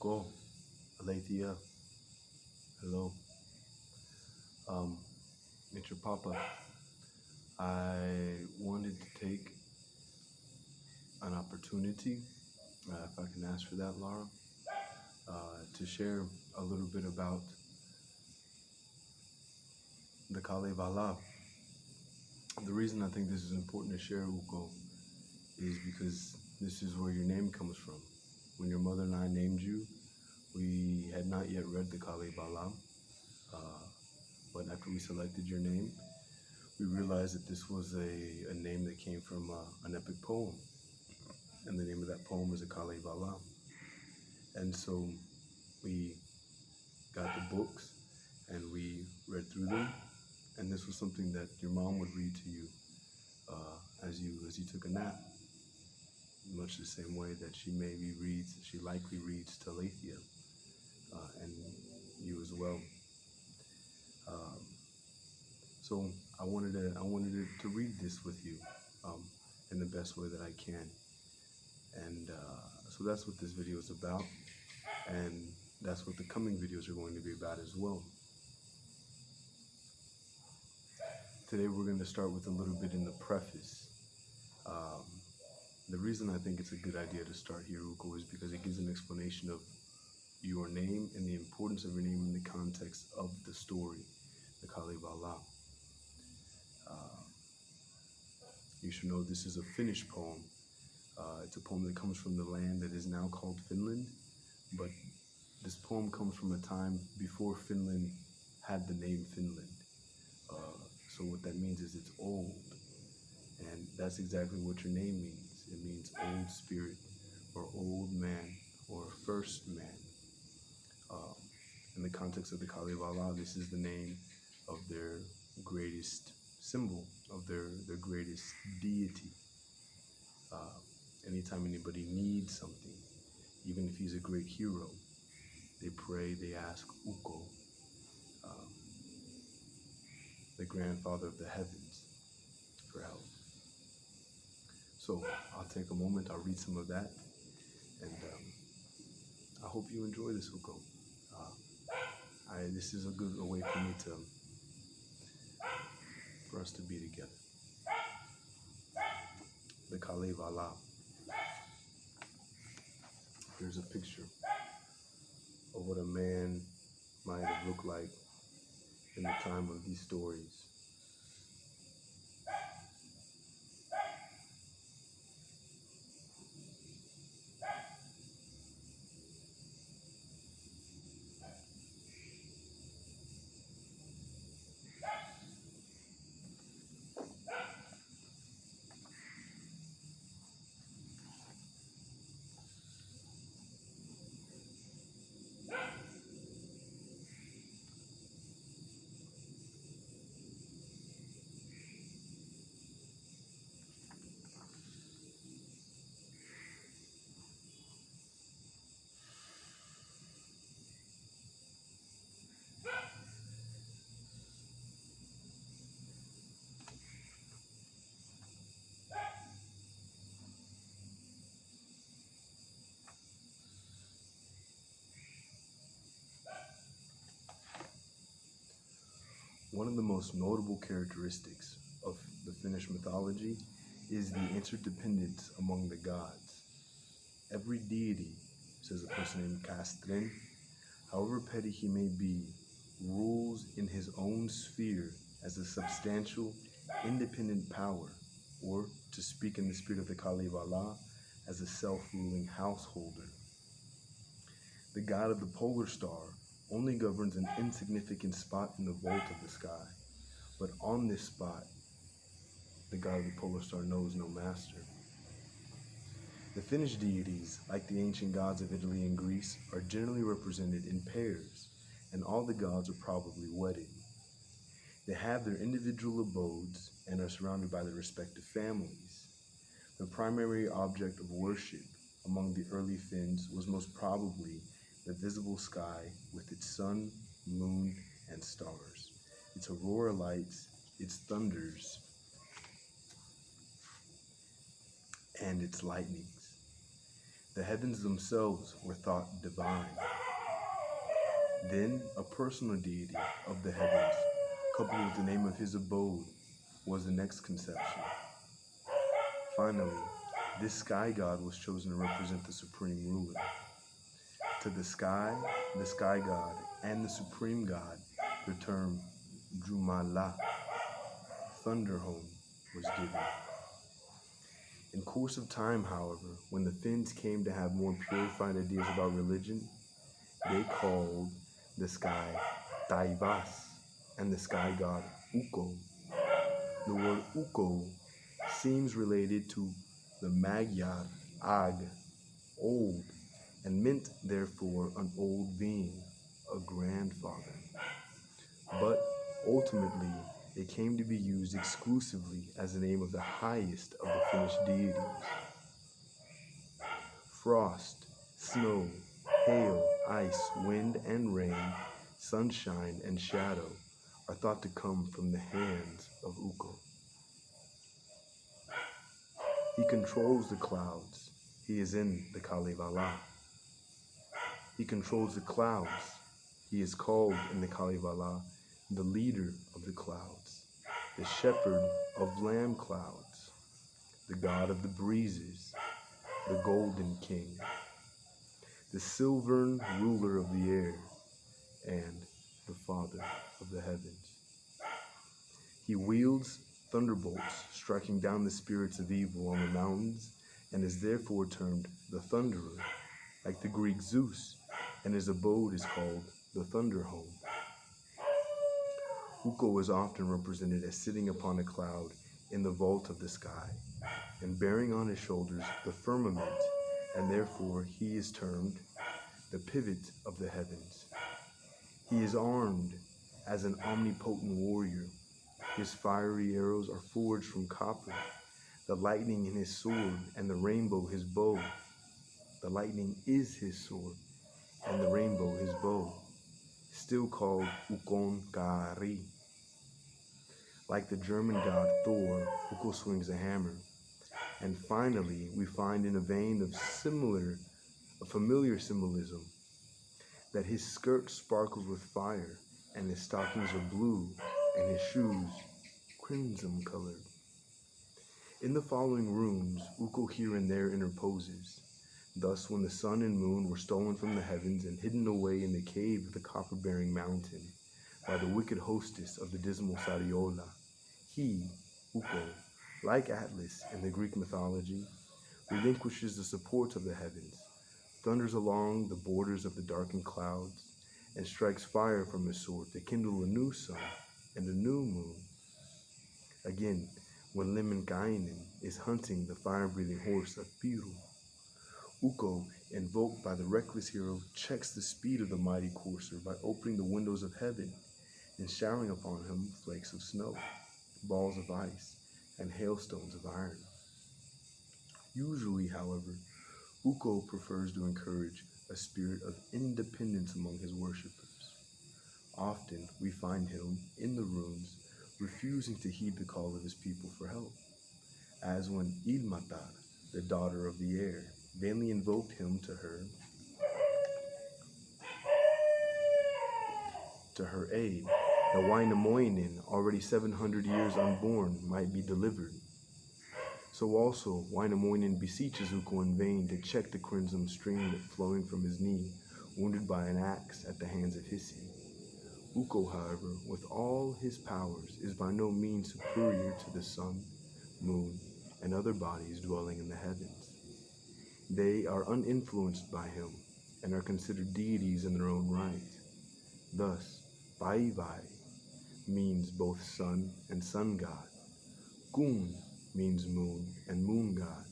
Ukko, Aleithia, hello. Um, it's your papa. I wanted to take an opportunity, if I can ask for that, Laura, to share a little bit about the Kalevala. The reason I think this is important to share, Ukko, is because this is where your name comes from. When your mother and I named you, we had not yet read the Kalevala, but after we selected your name, we realized that this was a name that came from an epic poem, and the name of that poem is a Kalevala. And so we got the books and we read through them, and this was something that your mom would read to you as you took a nap, much the same way that she likely reads to Aleithia and you as well. Um, so I wanted to read this with you in the best way that I can, and so that's what this video is about, and that's what the coming videos are going to be about as well. Today we're going to start with a little bit in the preface. The reason I think it's a good idea to start here, Ukko, is because it gives an explanation of your name and the importance of your name in the context of the story, the Kalevala. You should know this is a Finnish poem. It's a poem that comes from the land that is now called Finland, but this poem comes from a time before Finland had the name Finland. So what that means is it's old, and that's exactly what your name means. It means old spirit, or old man, or first man. In the context of the Kalevala, this is the name of their greatest symbol, of their greatest deity. Anytime anybody needs something, even if he's a great hero, they pray, they ask Ukko, the grandfather of the heavens, for help. So I'll take a moment, I'll read some of that, and I hope you enjoy this, Ukko. This is a good way for me for us to be together. The Kalevala. Here's a picture of what a man might have looked like in the time of these stories. One of the most notable characteristics of the Finnish mythology is the interdependence among the gods. Every deity, says a person named Kastren, however petty he may be, rules in his own sphere as a substantial, independent power, or, to speak in the spirit of the Kalevala, as a self-ruling householder. The god of the polar star only governs an insignificant spot in the vault of the sky, but on this spot, the god of the polar star knows no master. The Finnish deities, like the ancient gods of Italy and Greece, are generally represented in pairs, and all the gods are probably wedded. They have their individual abodes and are surrounded by their respective families. The primary object of worship among the early Finns was most probably the visible sky with its sun, moon, and stars, its aurora lights, its thunders, and its lightnings. The heavens themselves were thought divine. Then a personal deity of the heavens, coupled with the name of his abode, was the next conception. Finally, this sky god was chosen to represent the supreme ruler. To the sky god, and the supreme god, the term Jumala, thunder home, was given. In course of time, however, when the Finns came to have more purified ideas about religion, they called the sky Taivas and the sky god Ukko. The word Ukko seems related to the Magyar Ag, old, and meant therefore an old being, a grandfather. But ultimately, it came to be used exclusively as the name of the highest of the Finnish deities. Frost, snow, hail, ice, wind, and rain, sunshine, and shadow are thought to come from the hands of Ukko. He controls the clouds. He is in the Kalevala. He controls the clouds. He is called in the Kalevala the leader of the clouds, the shepherd of lamb clouds, the god of the breezes, the golden king, the silvern ruler of the air, and the father of the heavens. He wields thunderbolts, striking down the spirits of evil on the mountains, and is therefore termed the Thunderer, like the Greek Zeus, and his abode is called the Thunder Home. Ukko is often represented as sitting upon a cloud in the vault of the sky, and bearing on his shoulders the firmament, and therefore he is termed the pivot of the heavens. He is armed as an omnipotent warrior. His fiery arrows are forged from copper, the lightning in his sword, and the rainbow his bow. The lightning is his sword, and the rainbow his bow, still called Ukon Kari. Like the German god Thor, Ukko swings a hammer. And finally, we find in a vein of familiar symbolism, that his skirt sparkles with fire, and his stockings are blue, and his shoes crimson colored. In the following runes, Ukko here and there interposes. Thus, when the sun and moon were stolen from the heavens and hidden away in the cave of the copper-bearing mountain by the wicked hostess of the dismal Sariola, he, Ukko, like Atlas in the Greek mythology, relinquishes the support of the heavens, thunders along the borders of the darkened clouds, and strikes fire from his sword to kindle a new sun and a new moon. Again, when Lemminkainen is hunting the fire-breathing horse of Piru, Ukko, invoked by the reckless hero, checks the speed of the mighty courser by opening the windows of heaven and showering upon him flakes of snow, balls of ice, and hailstones of iron. Usually, however, Ukko prefers to encourage a spirit of independence among his worshippers. Often, we find him, in the runes, refusing to heed the call of his people for help, as when Ilmatar, the daughter of the air, vainly invoked him to her aid, that Wainamoinen, already 700 years unborn, might be delivered. So also Wainamoinen beseeches Ukko in vain to check the crimson stream flowing from his knee, wounded by an axe at the hands of Hissi. Ukko, however, with all his powers, is by no means superior to the sun, moon, and other bodies dwelling in the heavens. They are uninfluenced by him, and are considered deities in their own right. Thus, Vaivai means both sun and sun god. Kun means moon and moon god.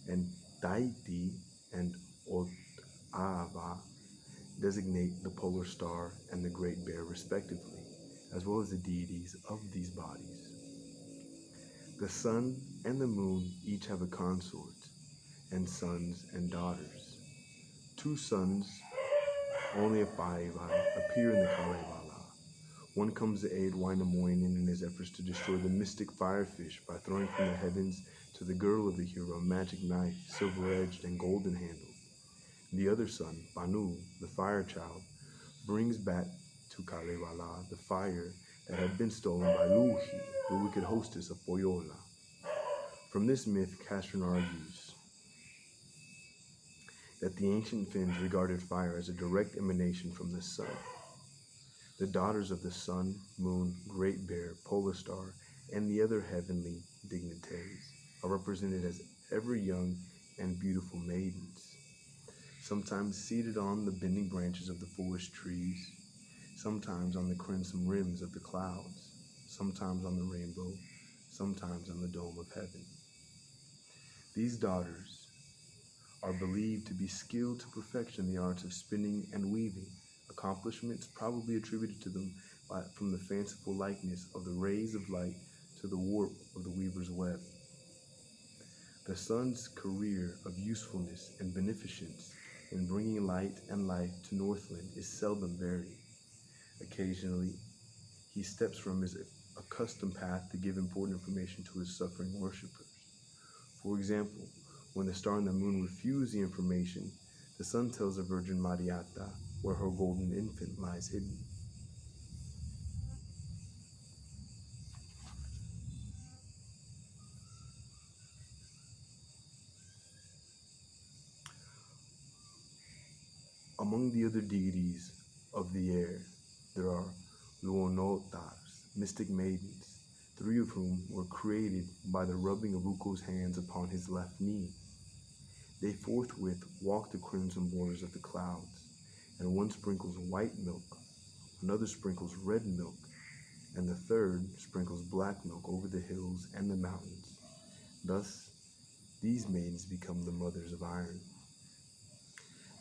And Taiti and Otava designate the polar star and the great bear respectively, as well as the deities of these bodies. The sun and the moon each have a consort, and sons and daughters. Two sons, only of Vaivai, appear in the Kalevala. One comes to aid Wainamoinen in his efforts to destroy the mystic firefish by throwing from the heavens to the girl of the hero a magic knife, silver-edged and golden-handled. The other son, Banu, the fire child, brings back to Kalevala the fire that had been stolen by Luhi, the wicked hostess of Poyola. From this myth, Castron argues that the ancient Finns regarded fire as a direct emanation from the sun. The daughters of the sun, moon, great bear, polar star, and the other heavenly dignitaries are represented as ever young and beautiful maidens, sometimes seated on the bending branches of the forest trees, sometimes on the crimson rims of the clouds, sometimes on the rainbow, sometimes on the dome of heaven. These daughters are believed to be skilled to perfection in the arts of spinning and weaving, accomplishments probably attributed to them from the fanciful likeness of the rays of light to the warp of the weaver's web. The sun's career of usefulness and beneficence in bringing light and life to Northland is seldom varied. Occasionally, he steps from his accustomed path to give important information to his suffering worshippers. For example, when the star and the moon refuse the information, the sun tells the Virgin Mariata where her golden infant lies hidden. Among the other deities of the air, there are Luonotars, mystic maidens, 3 of whom were created by the rubbing of Ukko's hands upon his left knee. They forthwith walk the crimson borders of the clouds, and one sprinkles white milk, another sprinkles red milk, and the third sprinkles black milk over the hills and the mountains. Thus, these maidens become the mothers of iron.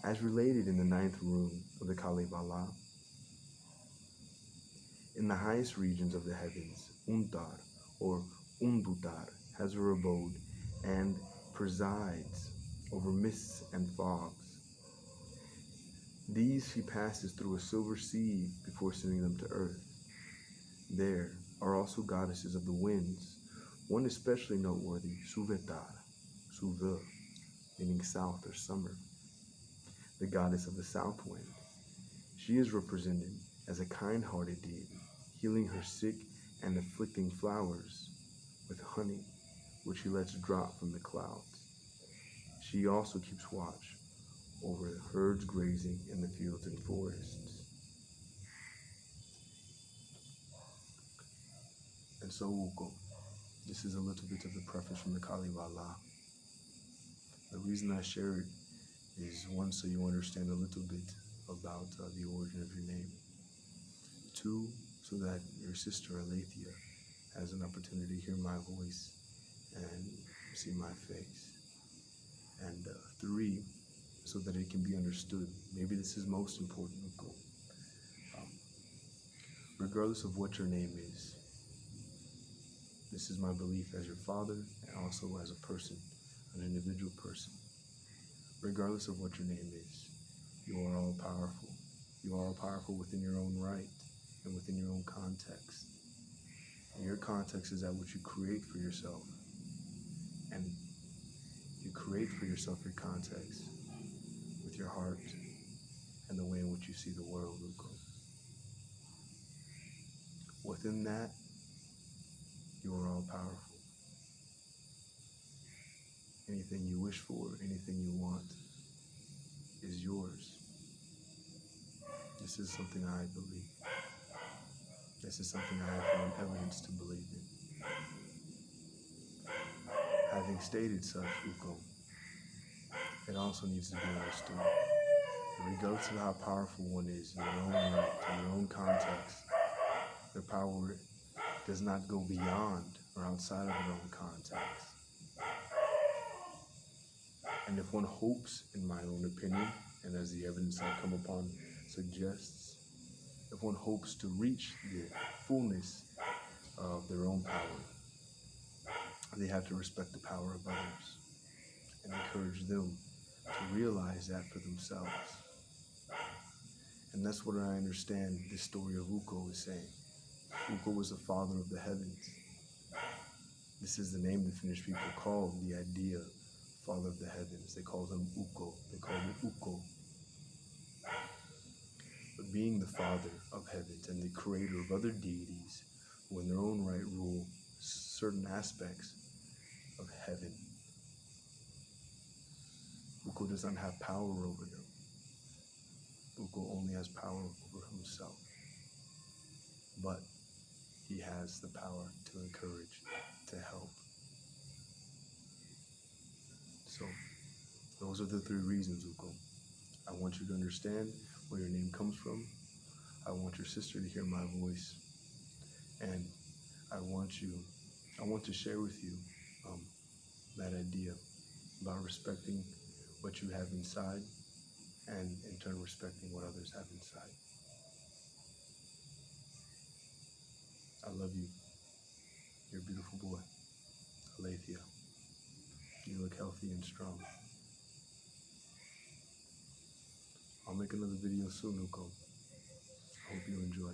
As related in the 9th rune of the Kalevala, in the highest regions of the heavens, Untar or Undutar has her abode and presides over mists and fogs. These she passes through a silver sieve before sending them to earth. There are also goddesses of the winds, one especially noteworthy, Suvetar, Suve, meaning south or summer, the goddess of the south wind. She is represented as a kind-hearted deity, healing her sick and afflicting flowers with honey, which she lets drop from the clouds. She also keeps watch over the herds grazing in the fields and forests. And so, Ukko, this is a little bit of the preface from the Kalevala. The reason I share it is, one, so you understand a little bit about the origin of your name. 2, so that your sister Aleithia has an opportunity to hear my voice and see my face. And 3, so that it can be understood. Maybe this is most important, Ukko. Regardless of what your name is, this is my belief as your father and also as a person, an individual person. Regardless of what your name is, you are all powerful. You are all powerful within your own right and within your own context. And your context is that which you create for yourself. And you create for yourself your context with your heart and the way in which you see the world, Ukko. Within that, you are all powerful. Anything you wish for, anything you want, is yours. This is something I believe. This is something I have found evidence to believe in. Having stated such, Ukko, it also needs to be understood that regardless of how powerful one is in their own right, in their own context, their power does not go beyond or outside of their own context. And if one hopes, in my own opinion, and as the evidence I've come upon suggests, if one hopes to reach the fullness of their own power, they have to respect the power of others and encourage them to realize that for themselves. And that's what I understand this story of Ukko is saying. Ukko was the father of the heavens. This is the name the Finnish people call the idea Father of the heavens. They call him Ukko. They call him Ukko. But being the Father of heavens and the creator of other deities who in their own right rule certain aspects of heaven, Ukko does not have power over them. Ukko only has power over himself. But he has the power to encourage, to help. So, those are the three reasons, Ukko. I want you to understand where your name comes from. I want your sister to hear my voice. And I want to share with you that idea about respecting what you have inside and in turn respecting what others have inside. I love you. You're a beautiful boy. Aleithia. You look healthy and strong. I'll make another video soon, Ukko. I hope you enjoy.